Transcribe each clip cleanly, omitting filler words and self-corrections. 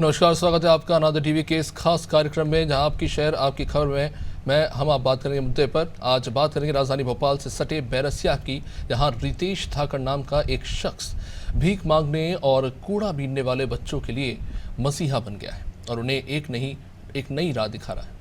नमस्कार, स्वागत है आपका अनादर टीवी के इस खास कार्यक्रम में जहां आपकी शहर आपकी खबर में हम आप बात करेंगे मुद्दे पर। आज बात करेंगे राजधानी भोपाल से सटे बैरसिया की, जहां रितेश धाकड़ नाम का एक शख्स भीख मांगने और कूड़ा बीनने वाले बच्चों के लिए मसीहा बन गया है और उन्हें एक नई राह दिखा रहा है।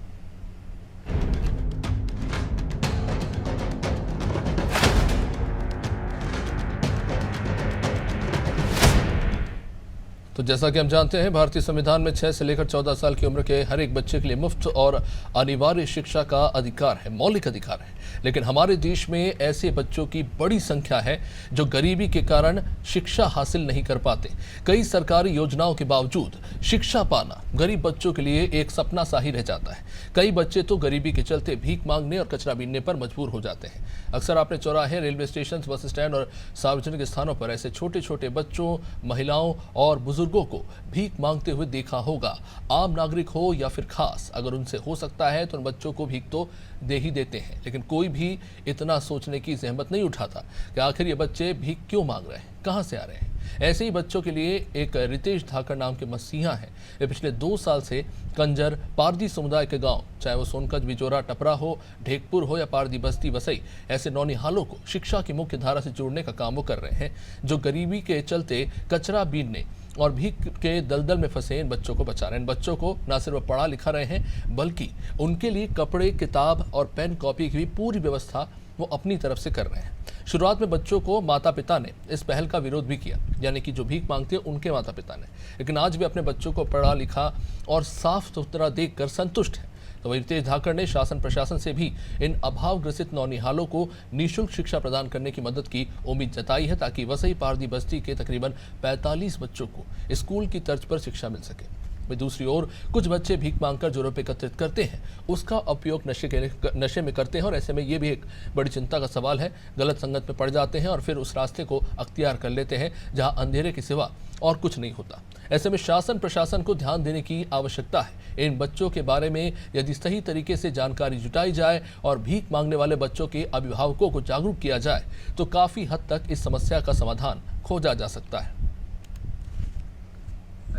तो जैसा कि हम जानते हैं, भारतीय संविधान में 6 से लेकर 14 साल की उम्र के हर एक बच्चे के लिए मुफ्त और अनिवार्य शिक्षा का अधिकार है, मौलिक अधिकार है। लेकिन हमारे देश में ऐसे बच्चों की बड़ी संख्या है जो गरीबी के कारण शिक्षा हासिल नहीं कर पाते। कई सरकारी योजनाओं के बावजूद शिक्षा पाना गरीब बच्चों के लिए एक सपना सा ही रह जाता है। कई बच्चे तो गरीबी के चलते भीख मांगने और कचरा बीनने पर मजबूर हो जाते हैं। अक्सर आपने चौराहे, रेलवे स्टेशन, बस स्टैंड और सार्वजनिक स्थानों पर ऐसे छोटे छोटे बच्चों, महिलाओं और बुजुर्गों को भीख मांगते हुए देखा होगा। आम नागरिक हो या फिर खास, अगर उनसे हो सकता है तो उन बच्चों को भीख तो दे ही देते हैं। लेकिन कोई भी इतना सोचने की जहमत नहीं उठाता कि आखिर ये बच्चे भीख क्यों मांग रहे हैं, कहां से आ रहे हैं। ऐसे ही बच्चों के लिए एक रितेश धाकड़ नाम के मसीहा हैं। वे पिछले 2 साल से कंजर पारदी समुदाय के गांव, चाहे वो सोनकंज, बिजोरा, टपरा हो, ढेकपुर हो या पारदी बस्ती, वसई, ऐसे नौनिहालों को शिक्षा की मुख्य धारा से जोड़ने का काम वो कर रहे हैं, जो गरीबी के चलते कचरा बीनने और भीख के दलदल में फंसे इन बच्चों को बचा रहे हैं। इन बच्चों को न सिर्फ पढ़ा लिखा रहे हैं, बल्कि उनके लिए कपड़े, किताब और पेन कॉपी की भी पूरी व्यवस्था वो अपनी तरफ से कर रहे हैं। शुरुआत में बच्चों को माता पिता ने इस पहल का विरोध भी किया, यानी कि जो भीख मांगते हैं उनके माता पिता ने। लेकिन आज भी अपने बच्चों को पढ़ा लिखा और साफ सुथरा देखकर संतुष्ट है। तो वही रितेश धाकड़ ने शासन प्रशासन से भी इन अभाव ग्रसित नौनिहालों को निःशुल्क शिक्षा प्रदान करने की मदद की उम्मीद जताई है, ताकि वसई पारदी बस्ती के तकरीबन 45 बच्चों को स्कूल की तर्ज पर शिक्षा मिल सके। वहीं दूसरी ओर कुछ बच्चे भीख मांगकर जो रुपये एकत्रित करते हैं उसका उपयोग नशे में करते हैं, और ऐसे में ये भी एक बड़ी चिंता का सवाल है। गलत संगत में पड़ जाते हैं और फिर उस रास्ते को अख्तियार कर लेते हैं जहां अंधेरे के सिवा और कुछ नहीं होता। ऐसे में शासन प्रशासन को ध्यान देने की आवश्यकता है। इन बच्चों के बारे में यदि सही तरीके से जानकारी जुटाई जाए और भीख मांगने वाले बच्चों के अभिभावकों को जागरूक किया जाए तो काफी हद तक इस समस्या का समाधान खोजा जा सकता है।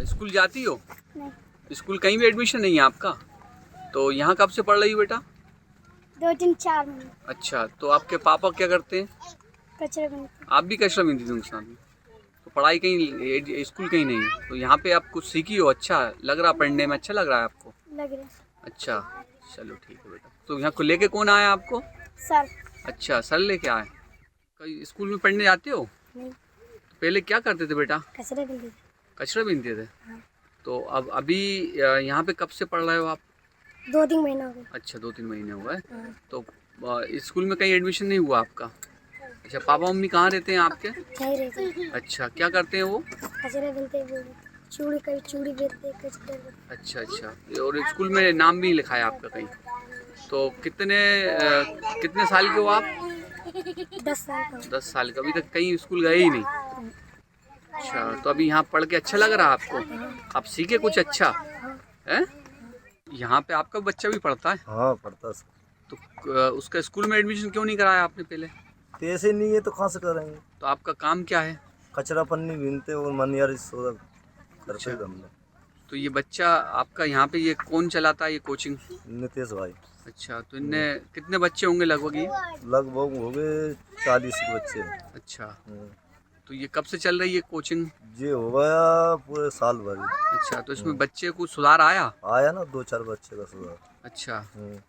स्कूल जाती हो? नहीं। स्कूल कहीं भी एडमिशन नहीं है आपका? तो यहाँ कब से पढ़ रही हो बेटा? 2-4 महीने। अच्छा, तो आपके पापा क्या करते हैं? कचरा बनते। आप भी कचरा बीनती थी उनके साथ में? तो पढ़ाई कहीं, स्कूल कहीं नहीं है, तो यहाँ पे आप कुछ सीखी हो? अच्छा लग रहा, पढ़ने में अच्छा लग रहा है आपको? लग रहा। अच्छा, चलो ठीक है बेटा। तो यहाँ को लेके कौन आया आपको? सर। अच्छा, सर लेके आए। कहीं स्कूल में पढ़ने जाते हो? नहीं। तो पहले क्या करते थे बेटा? कचरा बनते थे। कचरा बीनते थे? हाँ। तो अब अभी यहाँ पे कब से पढ़ रहे हो आप? 2-3 महीना हो गए। अच्छा, 2-3 महीने हुआ है। हाँ। तो स्कूल में कहीं एडमिशन नहीं हुआ आपका? अच्छा, पापा मम्मी कहाँ रहते हैं आपके? नहीं रहते। अच्छा, क्या करते हैं वो? कचरा बनते वो चूड़ी, कभी चूड़ी बेचते, कचरा बनते। अच्छा, और स्कूल में नाम भी लिखा है आपका कहीं? तो कितने साल के हो आप? 10 साल का। 10 साल का। अभी तक कहीं स्कूल गए ही नहीं? अच्छा, तो अभी यहाँ पढ़ के अच्छा लग रहा है आपको? आप सीखे कुछ अच्छा है? यहाँ पे आपका बच्चा भी पढ़ता है? हाँ, पढ़ता सर। तो उसका स्कूल में एडमिशन क्यों नहीं कराया आपने पहले? पैसे नहीं है तो कहाँ से करेंगे? तो आपका काम क्या है? कचरा पन्नी बीनते और मनियारी सौदा करते अच्छा। थे हम लोग। तो ये बच्चा आपका यहाँ पे ये कौन चलाता है ये कोचिंग? नितेश भाई। अच्छा, तो इनने कितने बच्चे होंगे लगभग ये? लगभग हो गए 40 बच्चे। अच्छा, तो ये कब से चल रही है कोचिंग? ये हो गया पूरे साल भर। अच्छा, तो इसमें बच्चे को सुधार आया? आया ना 2-4 बच्चे का सुधार। अच्छा,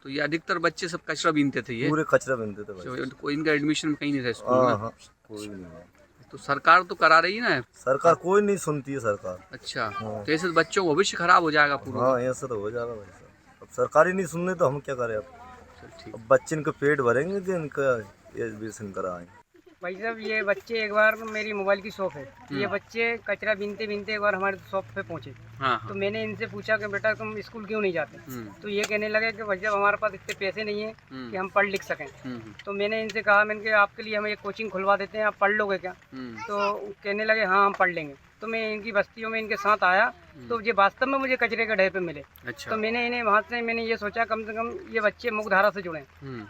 तो ये अधिकतर बच्चे सब कचरा बीनते थे ये? पूरे कचरा बीनते थे भाई। तो कोई इनका एडमिशन कहीं नहीं था स्कूल हाँ में? हाँ, कोई नहीं है। तो सरकार तो करा रही है ना? सरकार कोई नहीं सुनती है सरकार। अच्छा, हाँ। तो ऐसे बच्चों का भविष्य खराब हो जाएगा पूरा। हाँ, ऐसा तो हो जाएगा भाई साहब। अब सरकार ही नहीं सुनने तो हम क्या करें? अब चल ठीक। अब बच्चे इनका पेट भरेंगे कि इनका एडमिशन कराएं? भाई साहब, ये बच्चे एक बार, मेरी मोबाइल की शॉप है, ये बच्चे कचरा बीनते बीनते एक बार हमारे शॉप पे पहुंचे। हाँ तो हाँ। मैंने इनसे पूछा कि बेटा तुम स्कूल क्यों नहीं जाते? तो ये कहने लगे कि भैया हमारे पास इतने पैसे नहीं है कि हम पढ़ लिख सकें। तो मैंने इनसे कहा, मैंने कहा आपके लिए हम एक कोचिंग खुलवा देते हैं, आप पढ़ लोगे क्या? तो कहने लगे हाँ हम पढ़ लेंगे। तो मैं इनकी बस्तियों में इनके साथ आया, तो ये वास्तव में मुझे कचरे के ढेर पे मिले। अच्छा। तो मैंने इन्हें वहाँ से मैंने ये सोचा कम से कम ये बच्चे मुख्य धारा से जुड़ें,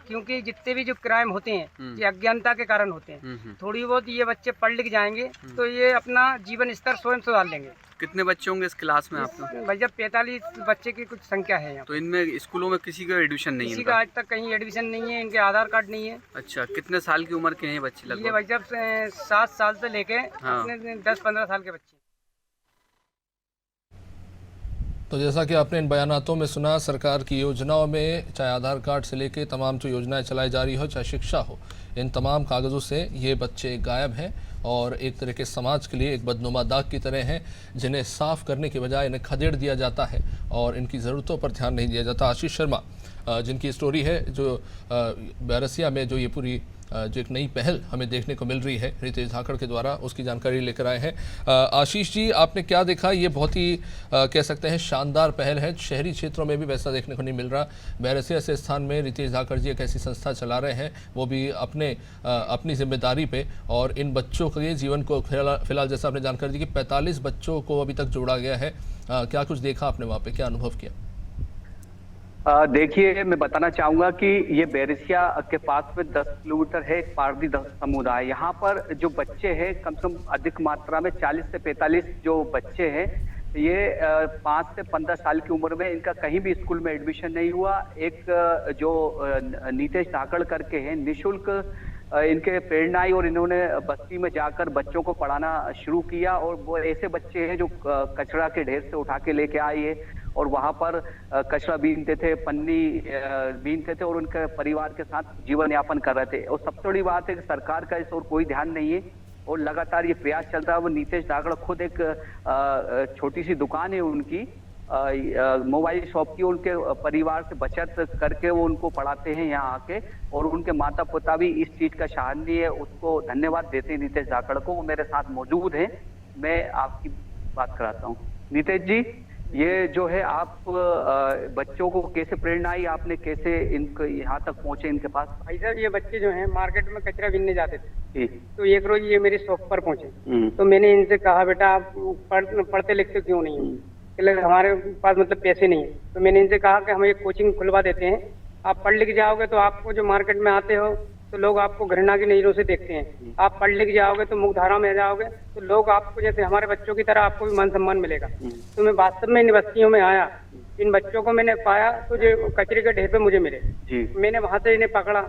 क्योंकि जितने भी जो क्राइम होते हैं ये अज्ञानता के कारण होते हैं। थोड़ी बहुत ये बच्चे पढ़ लिख जाएंगे तो ये अपना जीवन स्तर स्वयं सुधार लेंगे। कितने बच्चे होंगे इस क्लास में आपके? भैया 45 बच्चे की कुछ संख्या है यहाँ। तो इनमें स्कूलों में किसी का एडमिशन नहीं है? किसी का आज तक कहीं एडमिशन नहीं है, इनके आधार कार्ड नहीं है। अच्छा, कितने साल की उम्र के हैं बच्चे ये लगभग? भैया 7 साल से लेके हाँ। अपने 10-15 साल के बच्चे। तो जैसा कि आपने इन बयानातों में सुना, सरकार की योजनाओं में चाहे आधार कार्ड से लेके तमाम जो योजनाएं चलाई जा रही हो, चाहे शिक्षा हो, इन तमाम कागज़ों से ये बच्चे गायब हैं और एक तरह के समाज के लिए एक बदनुमा दाग की तरह हैं, जिन्हें साफ़ करने के बजाय इन्हें खदेड़ दिया जाता है और इनकी ज़रूरतों पर ध्यान नहीं दिया जाता। आशीष शर्मा जिनकी स्टोरी है, जो बैरसिया में जो ये पूरी जो एक नई पहल हमें देखने को मिल रही है रितेश धाकड़ के द्वारा, उसकी जानकारी लेकर आए हैं। आशीष जी, आपने क्या देखा? ये बहुत ही कह सकते हैं शानदार पहल है, शहरी क्षेत्रों में भी वैसा देखने को नहीं मिल रहा। बैरसिया से स्थान में रितेश धाकड़ जी एक ऐसी संस्था चला रहे हैं, वो भी अपनी जिम्मेदारी पे, और इन बच्चों के जीवन को फिलहाल जैसा आपने जानकारी दी कि 45 बच्चों को अभी तक जोड़ा गया है। क्या कुछ देखा आपने वहाँ पे, क्या अनुभव किया? देखिए, मैं बताना चाहूंगा कि ये बैरसिया के पास में 10 किलोमीटर है एक पारदी समुदाय। यहाँ पर जो बच्चे हैं कम से कम अधिक मात्रा में 40 से 45 जो बच्चे हैं, ये 5 से 15 साल की उम्र में इनका कहीं भी स्कूल में एडमिशन नहीं हुआ। एक जो नीतेश धाकड़ करके हैं, निःशुल्क इनके प्रेरणा आई और इन्होंने बस्ती में जाकर बच्चों को पढ़ाना शुरू किया। और वो ऐसे बच्चे हैं जो कचरा के ढेर से उठा के लेके आए हैं और वहां पर कचरा बीनते थे, पन्नी बीनते थे और उनके परिवार के साथ जीवन यापन कर रहे थे। और सबसे बड़ी बात है कि सरकार का इस ओर कोई ध्यान नहीं है और लगातार ये प्रयास चल रहा है। वो नीतेश धाकड़ खुद एक छोटी सी दुकान है उनकी, मोबाइल शॉप की, उनके परिवार से बचत करके वो उनको पढ़ाते हैं यहाँ आके। और उनके माता पिता भी इस चीज का सराहनीय है, उसको धन्यवाद देते हैं नीतेश धाकड़ को। वो मेरे साथ मौजूद हैं, मैं आपकी बात कराता हूँ। नीतेश जी, ये जो है आप बच्चों को कैसे प्रेरणा आई, आपने कैसे इनको यहाँ तक पहुँचे इनके पास? भाई साहब, ये बच्चे जो हैं मार्केट में कचरा बीनने जाते थे, तो एक रोज ये मेरी शॉप पर पहुंचे। तो मैंने इनसे कहा, बेटा आप पढ़ते लिखते क्यों नहीं हो? हमारे पास मतलब पैसे नहीं है। तो मैंने इनसे कहा कि हम एक कोचिंग खुलवा देते हैं, आप पढ़ लिख जाओगे तो आपको जो मार्केट में आते हो तो लोग आपको घृणा की नजरों से देखते हैं। आप पढ़ लिख जाओगे तो मुख्यधारा में जाओगे तो लोग आपको जैसे हमारे बच्चों की तरह आपको भी मान सम्मान मिलेगा। तो मैं वास्तव में इन बस्तियों में आया, इन बच्चों को मैंने पाया तो जो कचरे के ढेर पे मुझे मिले, मैंने वहां से इन्हें पकड़ा।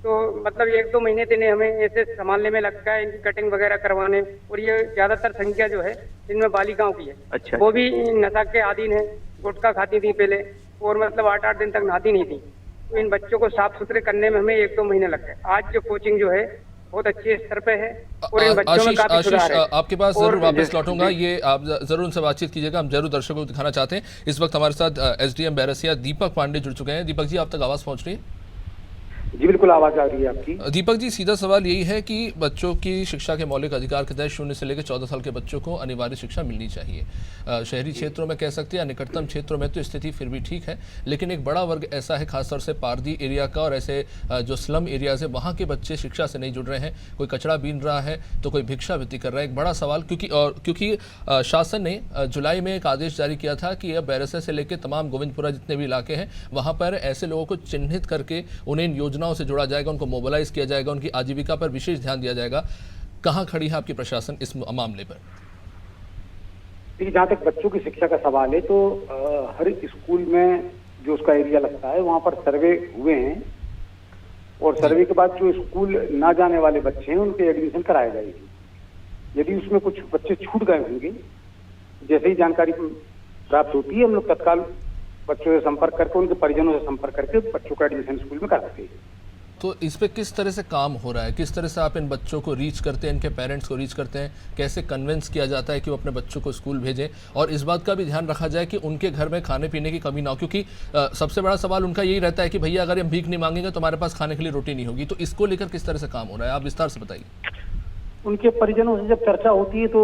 तो मतलब 1-2 महीने से इन्हें हमें ऐसे संभालने में लगता है, इनकी कटिंग वगैरह करवाने। और ये ज्यादातर संख्या जो है इनमें बालिकाओं की है। अच्छा। वो भी नशा के अधीन है, गुटखा खाती थी पहले और मतलब 8-8 दिन तक नहाती नहीं थी। तो इन बच्चों को साफ सुथरे करने में हमें 1-2 महीने लग गए। आज जो कोचिंग जो है बहुत अच्छे स्तर पे है और इन बच्चों में काफी सुधार है। आपके पास जरूर वापस लौटूंगा, ये आप जरूर उनसे बातचीत कीजिएगा, हम जरूर दर्शकों को दिखाना चाहते हैं। इस वक्त हमारे साथ एसडीएम बैरसिया दीपक पांडे जुड़ चुके हैं। दीपक जी, आप तक आवाज पहुंच रही है? जी बिल्कुल, आवाज आ रही है आपकी। दीपक जी, सीधा सवाल यही है कि बच्चों की शिक्षा के मौलिक अधिकार के तहत 0 से लेकर 14 साल के बच्चों को अनिवार्य शिक्षा मिलनी चाहिए। शहरी क्षेत्रों में कह सकते हैं, निकटतम क्षेत्रों में तो स्थिति फिर भी ठीक है, लेकिन एक बड़ा वर्ग ऐसा है, खासतौर से पारदी एरिया का और ऐसे जो स्लम एरियाज है, वहाँ के बच्चे शिक्षा से नहीं जुड़ रहे हैं। कोई कचरा बीन रहा है तो कोई भिक्षावृत्ति कर रहा है। एक बड़ा सवाल, क्योंकि शासन ने जुलाई में एक आदेश जारी किया था कि अब बैरसिया से लेकर तमाम गोविंदपुरा जितने भी इलाके हैं, वहाँ पर ऐसे लोगों को चिन्हित करके उन्हें इन योजनाओं से जोड़ा जाएगा, उनको मोबिलाइज किया जाएगा, उनकी आजीविका पर विशेष ध्यान दिया जाएगा। कहां खड़ी है आपकी प्रशासन इस मामले पर? जहाँ तक बच्चों की शिक्षा का सवाल है तो हर स्कूल में जो उसका एरिया लगता है वहाँ पर सर्वे हुए हैं और सर्वे के बाद जो स्कूल ना जाने वाले बच्चे हैं उनके एडमिशन कराया जाएगी। यदि उसमें कुछ बच्चे छूट गए होंगे, जैसे ही जानकारी प्राप्त होती है, हम लोग तत्काल बच्चों से संपर्क करके, उनके परिजनों से संपर्क करके बच्चों का एडमिशन स्कूल में कराते हैं। तो इस पे किस तरह से काम हो रहा है? किस तरह से आप इन बच्चों को रीच करते हैं, इनके पेरेंट्स को रीच करते हैं? कैसे कन्विंस किया जाता है कि वो अपने बच्चों को स्कूल भेजें? और इस बात का भी ध्यान रखा जाए कि उनके घर में खाने पीने की कमी ना हो, क्योंकि सबसे बड़ा सवाल उनका यही रहता है कि भैया अगर हम भीख नहीं मांगेंगे तो हमारे पास खाने के लिए रोटी नहीं होगी। तो इसको लेकर किस तरह से काम हो रहा है, आप विस्तार से बताइए। उनके परिजनों से जब चर्चा होती है तो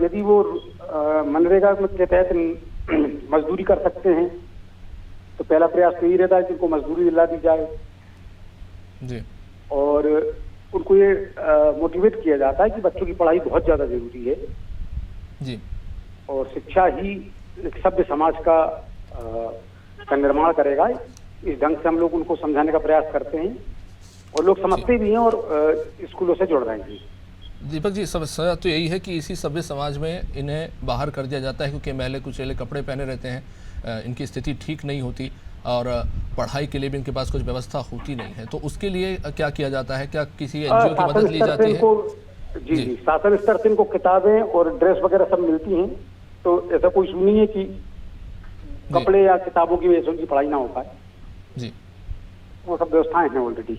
यदि वो मनरेगा के तहत मजदूरी कर सकते हैं तो पहला प्रयास तो यही रहता है कि उनको मजदूरी दिला दी जाए जी। और उनको ये मोटिवेट किया जाता है कि बच्चों की पढ़ाई बहुत ज्यादा जरूरी है जी, और शिक्षा ही एक सभ्य समाज का निर्माण करेगा। इस ढंग से हम लोग उनको समझाने का प्रयास करते हैं और लोग समझते भी हैं और स्कूलों से जुड़ रहे हैं। दीपक जी, समस्या तो यही है कि इसी सभ्य समाज में इन्हें बाहर कर दिया जाता है क्योंकि मैले कुचेले कपड़े पहने रहते हैं, इनकी स्थिति ठीक नहीं होती और पढ़ाई के लिए भी इनके पास कुछ व्यवस्था होती नहीं है। तो उसके लिए क्या किया जाता है? क्या किसी एनजीओ की मदद ली जाती है? जी, शासन स्तर से इनको किताबें और ड्रेस वगैरह सब मिलती हैं, तो ऐसा कोई इशू नहीं है कि कपड़े या किताबों की वजह से उनकी पढ़ाई ना हो पाए। जी, वो सब व्यवस्थाएं हैं ऑलरेडी।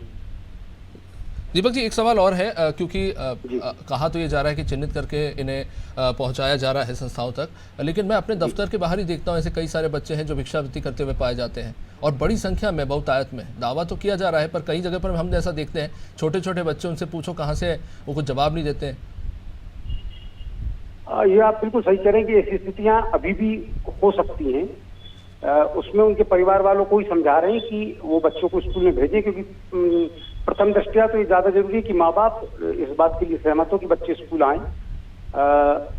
दीपक जी, एक सवाल और है, क्योंकि कहा तो ये जा रहा है कि चिन्हित करके इन्हें पहुंचाया जा रहा है संस्थाओं तक, लेकिन मैं अपने दफ्तर के बाहर ही देखता हूं ऐसे कई सारे बच्चे हैं जो भिक्षावृत्ति करते हुए पाए जाते हैं और बड़ी संख्या में, बहुतायत में। दावा तो किया जा रहा है पर कई जगह पर हम ऐसा देखते हैं छोटे छोटे बच्चे, उनसे पूछो कहाँ से, वो कुछ जवाब नहीं देते हैं। ये आप बिल्कुल सही कह रहे हैं कि ऐसी स्थितियां अभी भी हो सकती हैं। उसमें उनके परिवार वालों को ही समझा रहे हैं कि वो बच्चों को स्कूल में भेजें, क्योंकि प्रथम दृष्टया तो ये ज्यादा जरूरी है कि माँ बाप इस बात के लिए सहमत हो कि बच्चे स्कूल आए।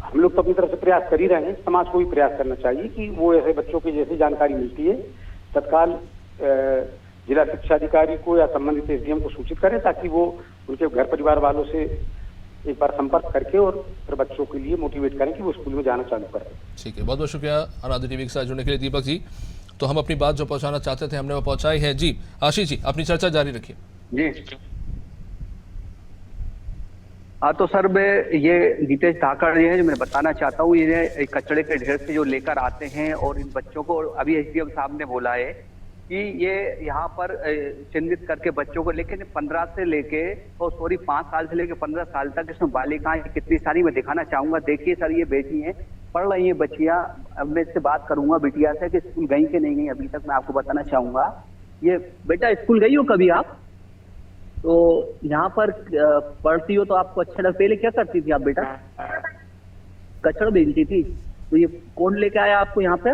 हम लोग तो अपनी तरफ से प्रयास कर ही रहे हैं, समाज को भी प्रयास करना चाहिए कि वो ऐसे बच्चों की जैसी जानकारी मिलती है तत्काल जिला शिक्षा अधिकारी को या संबंधित एसडीएम को सूचित करें, ताकि वो उनके घर परिवार वालों से एक बार संपर्क करके और फिर बच्चों के लिए मोटिवेट करें कि वो स्कूल में जाना चालू करें। ठीक है, बहुत बहुत शुक्रिया आराध्य टीवी के साथ जुड़ने के लिए दीपक जी। तो हम अपनी बात जो पहुंचाना चाहते थे हमने वो पहुंचाई है। जी आशीष जी, अपनी चर्चा जारी रखिए। जी हाँ, तो सर मैं ये नीतीश धाकड़ ये है जो मैं बताना चाहता हूँ, ये कचड़े के ढेर से जो लेकर आते हैं और इन बच्चों को, अभी एसडीएम साहब ने बोला है कि ये यहाँ पर चिन्हित करके बच्चों को, लेकिन 15 से लेके और 5 साल से लेके 15 साल तक इसमें बालिकाएं कितनी सारी मैं दिखाना चाहूंगा। देखिए सर, ये बेटी हैं, पढ़ रही हैं बच्चियां। अब मैं इससे बात करूंगा बिटिया से कि स्कूल गई कि नहीं गई अभी तक, मैं आपको बताना चाहूंगा। ये बेटा स्कूल गई हो कभी आप? तो यहाँ पर पढ़ती हो तो आपको अच्छा लगता। पहले क्या करती थी आप बेटा? कचरा बेचती थी। तो ये कौन लेके आया आपको यहाँ पे?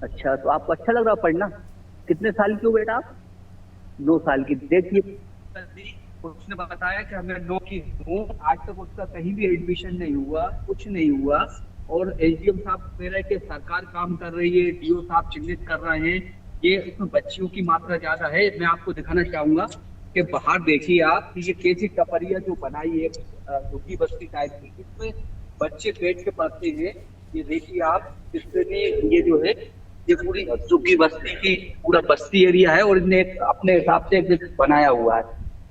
अच्छा, तो आपको अच्छा लग रहा पढ़ना? कितने साल की हो बेटा आप? 9 साल की। देखिए उसने बताया कि हमें 9 की हूँ, आज तक उसका कहीं भी एडमिशन नहीं हुआ, कुछ नहीं हुआ। और एसडीएम साहब कह रहे हैं कि सरकार काम कर रही है, डीओ साहब चिन्हित कर रहे हैं, ये इसमें बच्चियों की मात्रा ज्यादा है। मैं आपको दिखाना चाहूंगा कि बाहर देखिए आप कि ये कैसी टपरिया जो बनाई है झुग्गी बस्ती टाइप की, इसमें बच्चे बैठ के पढ़ते हैं। ये देखिए आप, इसमें ये जो है ये पूरी झुग्गी बस्ती की पूरा बस्ती एरिया है और इन्हें अपने हिसाब से बनाया हुआ है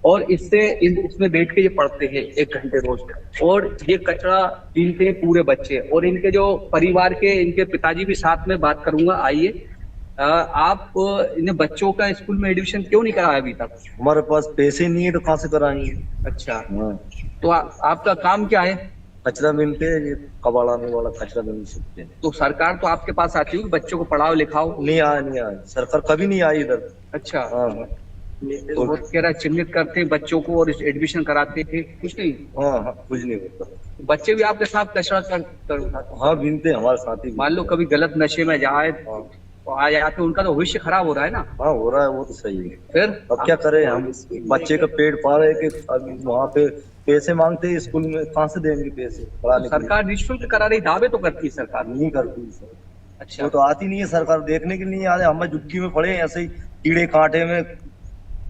और इसमें बैठ के ये पढ़ते हैं 1 घंटे रोज। और ये कचरा बीनते हैं पूरे बच्चे और इनके जो परिवार के, इनके पिताजी भी साथ में बात करूंगा। आइए, आप इन बच्चों का स्कूल में एडमिशन क्यों नहीं कराया अभी तक? हमारे पास पैसे नहीं है तो कहाँ से कराएंगे। अच्छा, हाँ। तो आपका काम क्या है? कचरा बिनते हैं, ये कबाड़ाने वाला कचरा बिन सकते हैं। तो सरकार तो आपके पास आती होगी, बच्चों को पढ़ाओ लिखाओ। नहीं आया सरकार कभी नहीं आई इधर। अच्छा, हाँ। तो वो कह रहा चिन्हित करते हैं बच्चों को और एडमिशन कराते थे, कुछ नहीं? हाँ, कुछ नहीं होता। बच्चे भी आपके साथ कचरा कर हाँ, बिनते हमारे साथ ही। मान लो कभी गलत नशे में जाए तो आ जाते, उनका तो भविष्य खराब हो रहा है ना। हाँ, हो रहा है, वो तो सही है। फिर अब क्या करें हम? बच्चे का पेट पाल है कि वहाँ पे पैसे मांगते हैं स्कूल में, कहाँ से देंगे पैसे पढ़ाने के लिए? सरकार निःशुल्क करा रही, दावे तो करती है सरकार। नहीं करती सर। अच्छा, वो तो आती नहीं है सरकार, देखने के लिए आते। हम झुग्गी में पड़े ऐसे ही कीड़े कांटे में,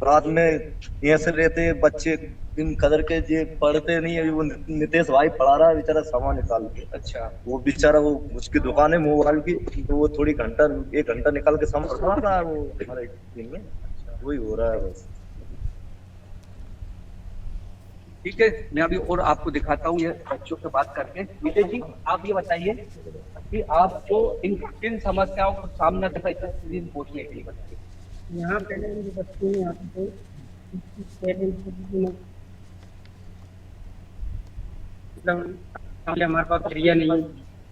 रात में ऐसे रहते बच्चे, दिन कदर के ये पढ़ते नहीं है। वो नितेश भाई पढ़ा रहा है बेचारा सामान निकाल के। अच्छा, वो बेचारा, वो उसकी दुकान है मोबाइल की, तो वो थोड़ी 1 घंटा निकाल के सामान पढ़ा रहा है। वो हमारे दिन में वही हो रहा है बस। ठीक है, मैं अभी और आपको दिखाता हूँ ये बच्चों से बात करके। विजय जी, आप ये बताइए कि आपको इन किन समस्याओं का सामना करना पहुंचने के लिए बताइए। यहाँ पहले मेरे बच्चे यहाँ पे हमारे पास एरिया नहीं,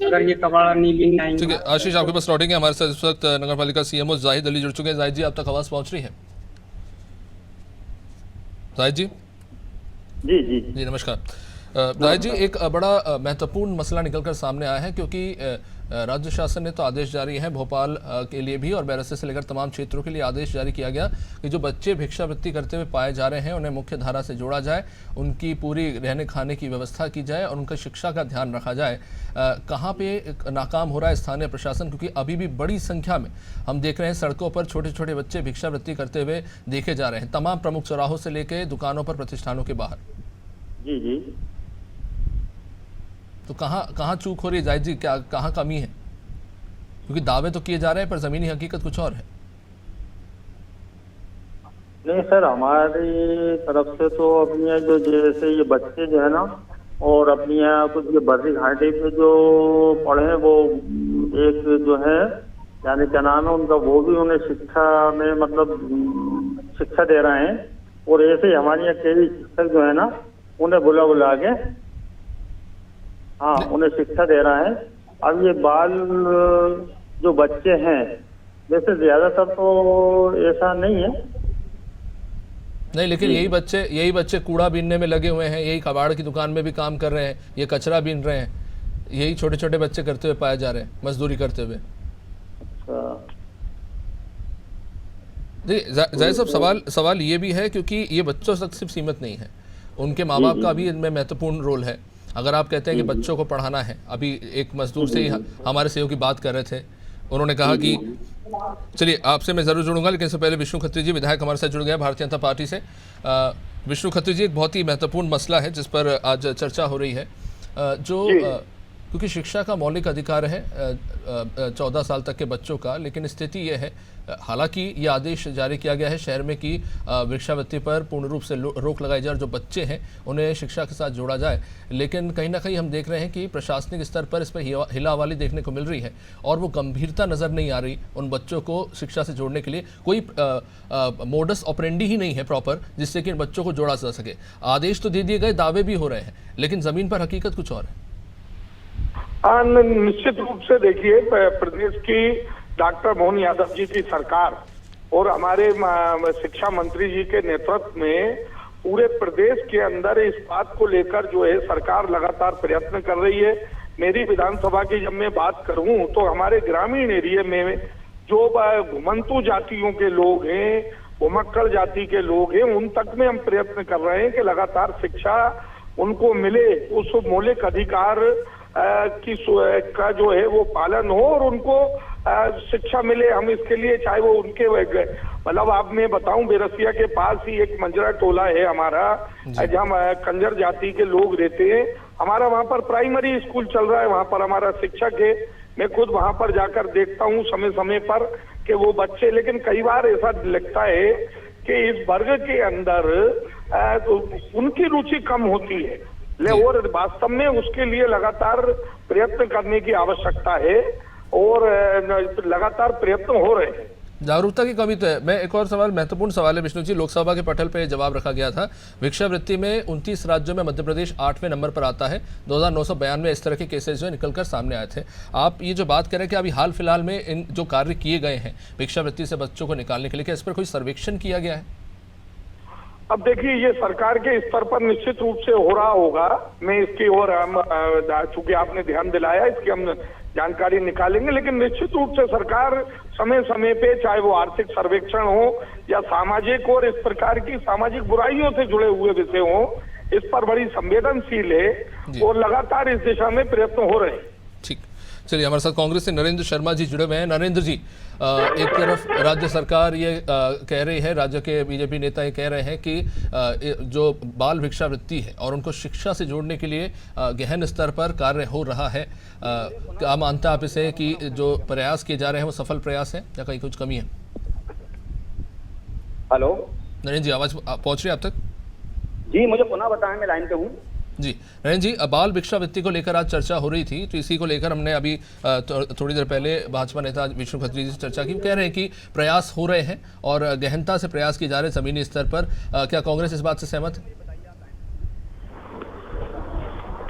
अगर ये कबाड़ा नहीं आएंगे। ठीक है आशीष, आपके पास लौटेंगे। हमारे साथ इस वक्त नगर पालिका सीएमओ जाहिद अली जुड़ चुके हैं। जाहिद जी, आप तक आवाज पहुंच रही है? जाहिद जी? जी जी जी नमस्कार। जाहिद जी, एक बड़ा महत्वपूर्ण मसला निकलकर सामने आया है क्योंकि राज्य शासन ने तो आदेश जारी है भोपाल के लिए भी और बैरसिया से लेकर तमाम क्षेत्रों के लिए आदेश जारी किया गया कि जो बच्चे भिक्षावृत्ति करते हुए पाए जा रहे हैं उन्हें मुख्य धारा से जोड़ा जाए, उनकी पूरी रहने खाने की व्यवस्था की जाए और उनकी शिक्षा का ध्यान रखा जाए। कहाँ पे नाकाम हो रहा है स्थानीय प्रशासन? क्योंकि अभी भी बड़ी संख्या में हम देख रहे हैं सड़कों पर छोटे छोटे बच्चे भिक्षावृत्ति करते हुए देखे जा रहे हैं, तमाम प्रमुख चौराहों से लेकर दुकानों पर, प्रतिष्ठानों के बाहर। जी जी। तो कहाँ चूक हो रही है जाहिद जी, क्या कहाँ कमी है? क्योंकि दावे तो किए जा रहे हैं पर जमीनी हकीकत कुछ और है। नहीं सर, हमारी तरफ से तो अपनी जो जैसे ये बच्चे जो है ना, और अपनी यहाँ कुछ ये बर्री घाटी पे जो पढ़े हैं, वो एक जो है यानी क्या नाम है उनका, वो भी उन्हें शिक्षा में मतलब शिक्षा दे रहे हैं। और ऐसे ही हमारे यहाँ कई शिक्षक जो है ना, उन्हें बुला के हाँ उन्हें शिक्षा दे रहा है। अब ये बाल जो बच्चे हैं, वैसे ज्यादातर तो ऐसा नहीं है। नहीं, लेकिन यही बच्चे कूड़ा बीनने में लगे हुए हैं, यही कबाड़ की दुकान में भी काम कर रहे हैं, ये कचरा बीन रहे हैं, यही छोटे छोटे बच्चे करते हुए पाए जा रहे हैं, मजदूरी करते हुए। जाहिर साहब, सवाल ये भी है क्योंकि ये बच्चों तक सिर्फ सीमित नहीं है, उनके माँ बाप का भी इनमें महत्वपूर्ण रोल है। अगर आप कहते हैं कि बच्चों को पढ़ाना है, अभी एक मजदूर से ही हमारे सहयोगी बात कर रहे थे, उन्होंने कहा कि चलिए आपसे मैं ज़रूर जुड़ूंगा, लेकिन इससे पहले विष्णु खत्री जी विधायक हमारे साथ जुड़ गए भारतीय जनता पार्टी से। विष्णु खत्री जी, एक बहुत ही महत्वपूर्ण मसला है जिस पर आज चर्चा हो रही है, क्योंकि शिक्षा का मौलिक अधिकार है 14 साल तक के बच्चों का, लेकिन स्थिति यह है, हालांकि ये आदेश जारी किया गया है शहर में कि भिक्षावृत्ति पर पूर्ण रूप से रोक लगाई जाए और जो बच्चे हैं उन्हें शिक्षा के साथ जोड़ा जाए, लेकिन कहीं ना कहीं हम देख रहे हैं कि प्रशासनिक स्तर पर इस पर हिलावाली देखने को मिल रही है और वो गंभीरता नज़र नहीं आ रही उन बच्चों को शिक्षा से जोड़ने के लिए। कोई मोडस ऑपरेंडी ही नहीं है प्रॉपर जिससे कि इन बच्चों को जोड़ा जा सके। आदेश तो दे दिए गए, दावे भी हो रहे हैं, लेकिन ज़मीन पर हकीकत कुछ और है। निश्चित रूप से देखिए, प्रदेश की डॉक्टर मोहन यादव जी की सरकार और हमारे शिक्षा मंत्री जी के नेतृत्व में पूरे प्रदेश के अंदर इस बात को लेकर जो है सरकार लगातार प्रयत्न कर रही है। मेरी विधानसभा की जब मैं बात करूं तो हमारे ग्रामीण एरिया में जो घुमंतु जातियों के लोग हैं, घुमक्कड़ जाति के लोग हैं, उन तक में हम प्रयत्न कर रहे हैं कि लगातार शिक्षा उनको मिले, उस मौलिक अधिकार का जो है वो पालन हो और उनको शिक्षा मिले। हम इसके लिए चाहे वो उनके मतलब आप मैं बताऊं, बेरसिया के पास ही एक मंजरा टोला है हमारा, जहाँ कंजर जाति के लोग रहते हैं। हमारा वहाँ पर प्राइमरी स्कूल चल रहा है, वहाँ पर हमारा शिक्षक है, मैं खुद वहाँ पर जाकर देखता हूँ समय समय पर कि वो बच्चे, लेकिन कई बार ऐसा लगता है कि इस वर्ग के अंदर तो उनकी रुचि कम होती है, और वास्तव में उसके लिए लगातार प्रयत्न करने की आवश्यकता है और लगातार प्रयत्न हो रहे हैं। जागरूकता की कमी तो है। मैं एक और सवाल, महत्वपूर्ण सवाल है विष्णु जी, लोकसभा के पटल पे जवाब रखा गया था, भिक्षावृत्ति में 29 राज्यों में मध्य प्रदेश 8वें नंबर पर आता है। 2992 इस तरह के केसेस जो निकलकर सामने आए थे। आप ये जो बात करें कि अभी हाल फिलहाल में इन जो कार्य किए गए हैं भिक्षावृत्ति से बच्चों को निकालने के लिए, क्या इस पर कोई सर्वेक्षण किया गया है? अब देखिए, ये सरकार के स्तर पर निश्चित रूप से हो रहा होगा, मैं इसकी ओर हम चूंकि आपने ध्यान दिलाया, इसकी हम जानकारी निकालेंगे, लेकिन निश्चित रूप से सरकार समय समय पे, चाहे वो आर्थिक सर्वेक्षण हो या सामाजिक और इस प्रकार की सामाजिक बुराइयों से जुड़े हुए विषय हो, इस पर बड़ी संवेदनशील है और लगातार इस दिशा में प्रयत्न हो रहे हैं। ठीक, चलिए हमारे साथ कांग्रेस से नरेंद्र शर्मा जी जुड़े हुए हैं। नरेंद्र जी, एक तरफ राज्य सरकार ये कह रही है, राज्य के बीजेपी नेता ये कह रहे हैं कि जो बाल भिक्षावृत्ति है और उनको शिक्षा से जोड़ने के लिए गहन स्तर पर कार्य हो रहा है। क्या मानते हैं आप इसे कि जो प्रयास किए जा रहे हैं वो सफल प्रयास है या कहीं कुछ कमी है? हेलो नरेंद्र जी, आवाज पहुंच रही है आप तक? जी, मुझे पुनः बताएं, मैं लाइन पे हूँ। जी नरेंद्र जी, बाल भिक्षावृत्ति को लेकर आज चर्चा हो रही थी, तो इसी को लेकर हमने अभी थोड़ी देर पहले भाजपा नेता विष्णु खत्री जी से चर्चा की। कह रहे हैं कि प्रयास हो रहे हैं और गहनता से प्रयास किए जा रहे हैं जमीनी स्तर पर। क्या कांग्रेस इस बात से सहमत है?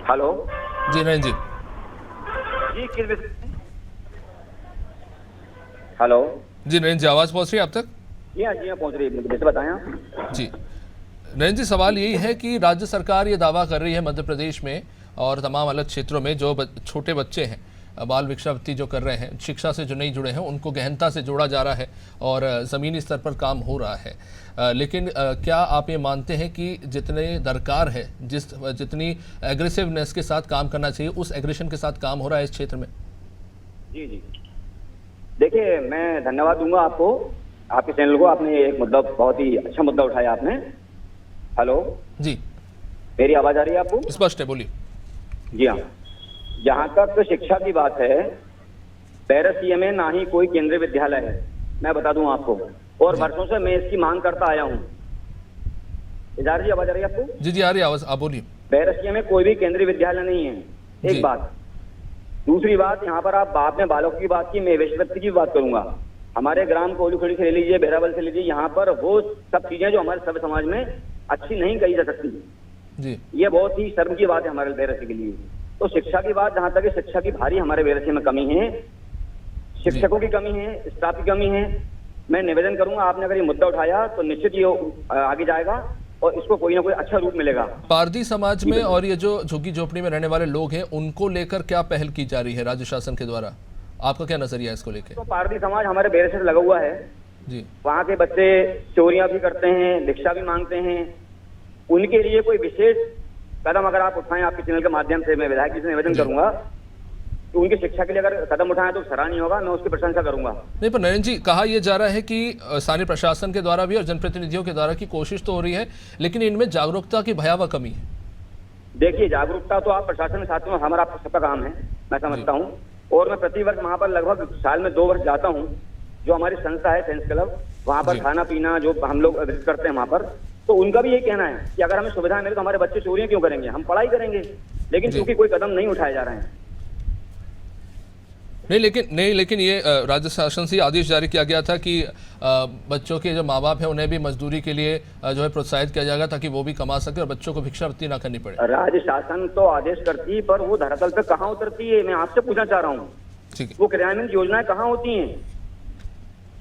हेलो जी नरेंद्र जी। हेलो जी नरेंद्र जी, आवाज़ पहुँच रही है आप तक? जी हाँ पहुँच रही है, कैसे बताएं जी नरेंद्र जी, सवाल यही है कि राज्य सरकार ये दावा कर रही है मध्य प्रदेश में और तमाम अलग क्षेत्रों में जो छोटे बच्चे हैं बाल भिक्षावृत्ति जो कर रहे हैं, शिक्षा से जो नहीं जुड़े हैं, उनको गहनता से जोड़ा जा रहा है और ज़मीनी स्तर पर काम हो रहा है। लेकिन क्या आप ये मानते हैं कि जितने दरकार है, जितनी एग्रेसिवनेस के साथ काम करना चाहिए, उस एग्रेशन के साथ काम हो रहा है इस क्षेत्र में? जी देखिए, मैं धन्यवाद दूंगा आपको, आपके चैनल को। आपने एक मुद्दा, बहुत ही अच्छा मुद्दा उठाया आपने। हेलो जी मेरी आवाज आ रही है आपको? स्पष्ट है, बोलिए। जी हाँ, जहाँ तक शिक्षा की बात है, बैरसिया में ना ही कोई केंद्रीय विद्यालय है, मैं बता दूं आपको, और वर्षों से मैं इसकी मांग करता आया हूँ। इजार जी, आवाज आ रही है आपको? जी आ रही है आवाज, आप बोलिए। बैरसिया में कोई भी केंद्रीय विद्यालय नहीं है, एक बात। दूसरी बात, यहाँ पर आप आपने बालकों की बात की, मैं विश्वविद्यालय की बात करूंगा। हमारे ग्राम कोलूखड़ी से ले लीजिए, बहरावल से लीजिए, यहाँ पर वो सब चीजें जो हमारे सभ्य समाज में अच्छी नहीं कही जा सकती जी। ये बहुत ही शर्म की बात है हमारे बैरसिया के लिए। तो शिक्षा की बात, जहाँ तक है, शिक्षा की भारी हमारे बैरसिया में कमी है, शिक्षकों की कमी है, स्टाफ की कमी है। मैं निवेदन करूंगा, आपने अगर ये मुद्दा उठाया तो निश्चित ये आगे जाएगा और इसको कोई ना कोई अच्छा रूप मिलेगा। पारधी समाज में और ये जो झुग्गी झोपड़ी में रहने वाले लोग हैं, उनको लेकर क्या पहल की जा रही है राज्य शासन के द्वारा? आपका क्या नजरिया है इसको लेकर? तो पारधी समाज हमारे बैरसिया से लगा हुआ है जी। वहाँ के बच्चे चोरियां भी करते हैं, भिक्षा भी मांगते हैं। उनके लिए कोई विशेष कदम अगर आप उठाएं, आपके चैनल के माध्यम से मैं विधायक जी से निवेदन करूंगा तो उनकी शिक्षा के लिए अगर कदम उठाएं तो सराहनीय होगा, मैं उसकी प्रशंसा करूंगा। नहीं, पर नरेंद्र जी, कहा यह जा रहा है कि स्थानीय प्रशासन के द्वारा भी और जनप्रतिनिधियों के द्वारा की कोशिश तो हो रही है, लेकिन इनमें जागरूकता की भयावह कमी है। देखिए, जागरूकता तो आप प्रशासन के साथ में हमारा सबका काम है, मैं समझता हूँ। और मैं प्रतिवर्ष वहाँ पर लगभग साल में 2 वर्ष जाता हूँ। जो हमारी संस्था है साइंस क्लब, वहाँ पर खाना पीना जो हम लोग विजिट करते हैं वहाँ पर, तो उनका भी यही कहना है कि अगर हमें सुविधा मिले तो हमारे बच्चे चोरियां क्यों करेंगे, हम पढ़ाई करेंगे। लेकिन क्योंकि कोई कदम नहीं उठाए जा रहे हैं। नहीं, लेकिन ये राज्य शासन से आदेश जारी किया गया था कि बच्चों के जो माँ बाप हैं उन्हें भी मजदूरी के लिए जो है प्रोत्साहित किया जाएगा, ताकि वो भी कमा सके और बच्चों को भिक्षावृत्ति ना करनी पड़े। राज्य शासन तो आदेश करती है, पर वो धरातल पे कहाँ उतरती है, मैं आपसे पूछना चाह रहा हूँ। ठीक है, वो क्रियान्वयन योजनाएं कहाँ होती हैं?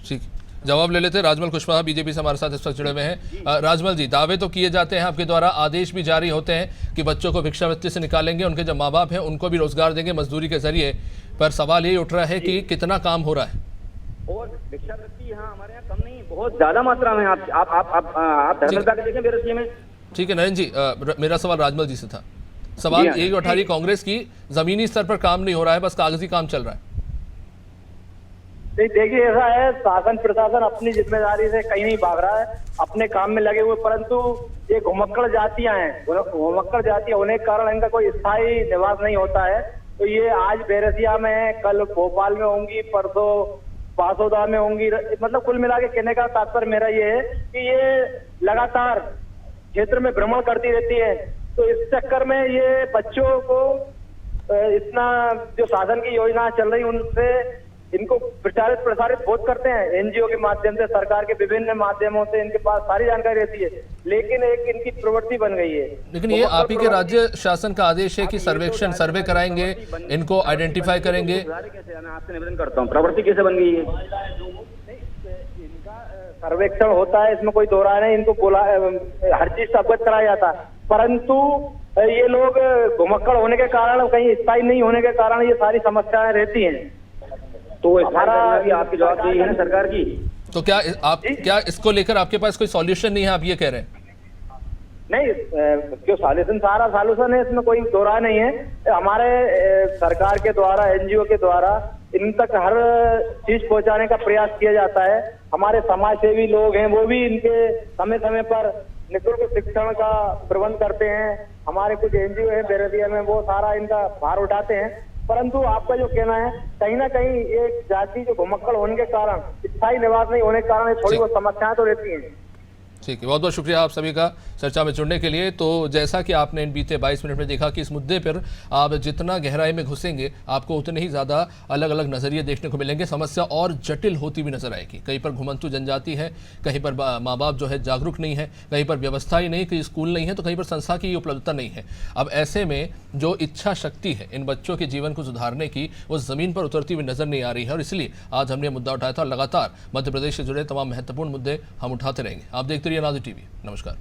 ठीक, जवाब ले लेते हैं। राजमल कुशवाहा बीजेपी से हमारे साथ इस वक्त जुड़े हुए हैं। राजमल जी, दावे तो किए जाते हैं आपके द्वारा, आदेश भी जारी होते हैं कि बच्चों को भिक्षावृत्ति से निकालेंगे, उनके जो माँ बाप हैं उनको भी रोजगार देंगे मजदूरी के जरिए, पर सवाल ये उठ रहा है कि कितना काम हो रहा है? और भिक्षावृत्ति यहाँ हमारे यहाँ कम नहीं, बहुत ज्यादा मात्रा में। आप धर्मल पे देखें बैरसिया में। ठीक है नरेंद्र जी, मेरा सवाल राजमल जी से था। सवाल यही उठा रही कांग्रेस की, जमीनी स्तर पर काम नहीं हो रहा है, बस कागजी काम चल रहा है। देखिए, ऐसा है, शासन प्रशासन अपनी जिम्मेदारी से कहीं नहीं भाग रहा है, अपने काम में लगे हुए, परंतु ये घुमक्कड़ जातियां हैं, घुमक्कड़ जातियां होने के कारण इनका कोई स्थायी निवास नहीं होता है। तो ये आज बैरसिया में है, कल भोपाल में होंगी, परसों बासोदा में होंगी। मतलब कुल मिला के कहने का तात्पर्य मेरा ये है कि ये लगातार क्षेत्र में भ्रमण करती रहती है। तो इस चक्कर में ये बच्चों को इतना जो शासन की योजना चल रही उनसे इनको प्रचारित प्रसारित बहुत करते हैं, एनजीओ के माध्यम से, सरकार के विभिन्न माध्यमों से इनके पास सारी जानकारी रहती है, लेकिन एक इनकी प्रवृत्ति बन गई है। लेकिन ये आप ही के राज्य शासन का आदेश है कि सर्वे कराएंगे, इनको आइडेंटिफाई करेंगे। कैसे, मैं आपसे निवेदन करता हूँ, प्रवृत्ति कैसे बन गई है? इनका सर्वेक्षण होता है, इसमें कोई दो राय नहीं, इनको बोला हर चीज से अवगत कराया जाता है, परंतु ये लोग घुमक्कड़ होने के कारण, कहीं स्थायी नहीं होने के कारण ये सारी समस्याएं रहती हैं। तो हमारा भी आपकी जवाबदेही है ना सरकार की। तो क्या इसको लेकर आपके पास कोई सॉल्यूशन नहीं है, आप ये कह रहे हैं? नहीं, जो सारा सॉल्यूशन है, इसमें कोई दो राय नहीं है। हमारे सरकार के द्वारा, एनजीओ के द्वारा इन तक हर चीज पहुंचाने का प्रयास किया जाता है। हमारे समाज सेवी लोग हैं, वो भी इनके समय समय पर निःशुल्क शिक्षण का प्रबंध करते हैं। हमारे कुछ एनजीओ है बैरसिया में, वो सारा इनका भार उठाते हैं। परंतु आपका जो कहना है, कहीं ना कहीं एक जाति जो घुमक्कड़ होने के कारण, स्थायी निवास नहीं होने के कारण थोड़ी बहुत समस्याएं तो रहती हैं। ठीक है, बहुत बहुत शुक्रिया आप सभी का चर्चा में जुड़ने के लिए। तो जैसा कि आपने इन बीते 22 मिनट में देखा कि इस मुद्दे पर आप जितना गहराई में घुसेंगे, आपको उतने ही ज़्यादा अलग अलग नज़रिए देखने को मिलेंगे, समस्या और जटिल होती भी नजर आएगी। कहीं पर घुमंतु जनजाति है, कहीं पर माँ बाप जो है जागरूक नहीं है, कहीं पर व्यवस्था ही नहीं, कहीं स्कूल नहीं है, तो कहीं पर संस्था की उपलब्धता नहीं है। अब ऐसे में जो इच्छा शक्ति है इन बच्चों के जीवन को सुधारने की, वो ज़मीन पर उतरती हुई नजर नहीं आ रही है, और इसलिए आज हमने मुद्दा उठाया था। लगातार मध्य प्रदेश से जुड़े तमाम महत्वपूर्ण मुद्दे हम उठाते रहेंगे। आप देखते रहिए अनादि टीवी। नमस्कार।